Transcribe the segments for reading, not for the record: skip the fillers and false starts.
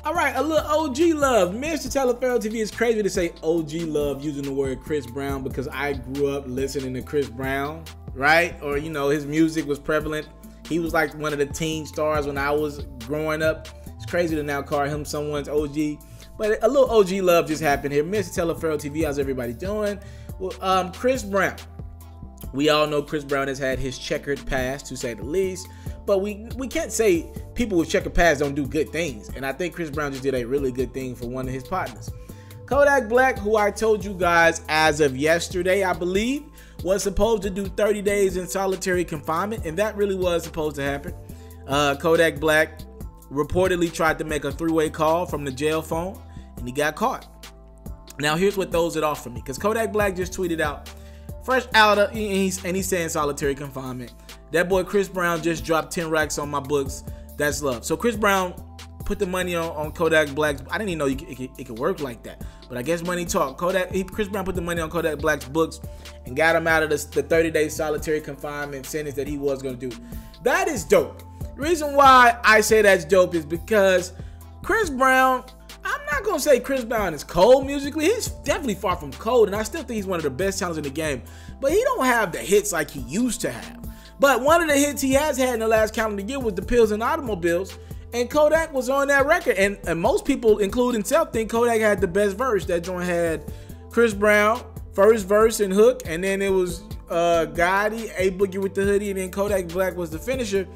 All right, a little OG love. Mr. Taliaferro TV, is crazy to say OG love using the word Chris Brown because I grew up listening to Chris Brown, right? Or, you know, his music was prevalent. He was like one of the teen stars when I was growing up. It's crazy to now call him someone's OG. But a little OG love just happened here. Mr. Taliaferro TV, how's everybody doing? Well, Chris Brown. We all know Chris Brown has had his checkered past, to say the least. But we can't say people with checkered past don't do good things. And I think Chris Brown just did a really good thing for one of his partners. Kodak Black, who I told you guys as of yesterday, I believe, was supposed to do 30 days in solitary confinement. And that really was supposed to happen. Kodak Black reportedly tried to make a three-way call from the jail phone, and he got caught. Now, here's what throws it off for me. Because Kodak Black just tweeted out, fresh out of, and he's saying solitary confinement. That boy Chris Brown just dropped 10 racks on my books. That's love. So Chris Brown put the money on Kodak Black's. I didn't even know it could work like that. But I guess money talk. Chris Brown put the money on Kodak Black's books and got him out of the 30-day solitary confinement sentence that he was going to do. That is dope. The reason why I say that's dope is because Chris Brown, I'm not going to say Chris Brown is cold musically. He's definitely far from cold, and I still think he's one of the best talents in the game. But he don't have the hits like he used to have. But one of the hits he has had in the last calendar year was the Pills and Automobiles, and Kodak was on that record. And most people, including himself, think Kodak had the best verse. That joint had Chris Brown, first verse and hook, and then it was Gotti, A Boogie with the Hoodie, and then Kodak Black was the finisher.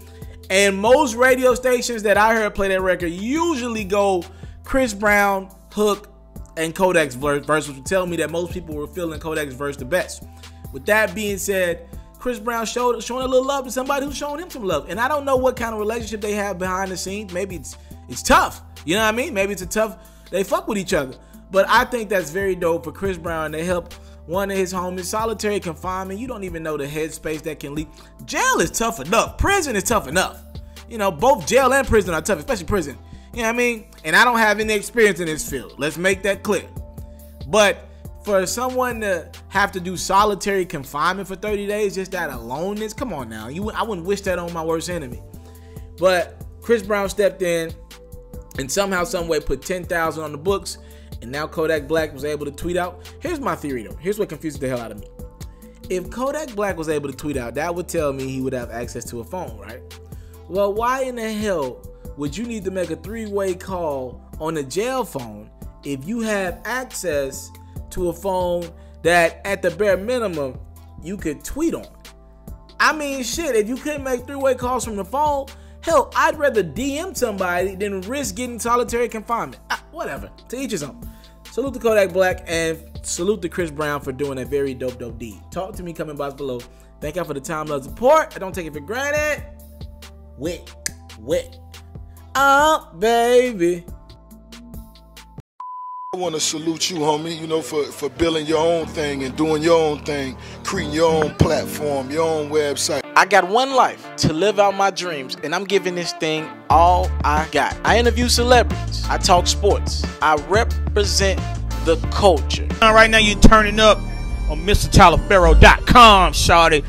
And most radio stations that I heard play that record usually go Chris Brown, hook, and Kodak's verse, which would tell me that most people were feeling Kodak's verse the best. With that being said, Chris Brown showing a little love to somebody who's showing him some love. And I don't know what kind of relationship they have behind the scenes. Maybe it's tough. You know what I mean? Maybe it's a tough, they fuck with each other. But I think that's very dope for Chris Brown. They help one of his homies. Solitary confinement, you don't even know the headspace that can lead. Jail is tough enough. Prison is tough enough. You know, both jail and prison are tough, especially prison. You know what I mean? And I don't have any experience in this field. Let's make that clear. But for someone to have to do solitary confinement for 30 days, just that aloneness, come on now. I wouldn't wish that on my worst enemy. But Chris Brown stepped in and somehow, some way put 10,000 on the books, and now Kodak Black was able to tweet out. Here's my theory though. Here's what confuses the hell out of me. If Kodak Black was able to tweet out, that would tell me he would have access to a phone, right? Well, why in the hell would you need to make a three-way call on a jail phone if you have access to a phone that at the bare minimum you could tweet on? I mean, shit, if you couldn't make three-way calls from the phone, hell, I'd rather DM somebody than risk getting solitary confinement. Whatever, to each his own. Salute to Kodak Black and salute to Chris Brown for doing a very dope deed. Talk to me, comment box below. Thank y'all for the time, love, support. I don't take it for granted. Wet. Oh, baby. I want to salute you, homie, you know, for building your own thing and doing your own thing, creating your own platform, your own website. I got one life to live out my dreams, and I'm giving this thing all I got. I interview celebrities. I talk sports. I represent the culture. Right now you're turning up on MrTaliaferro.com, shawty.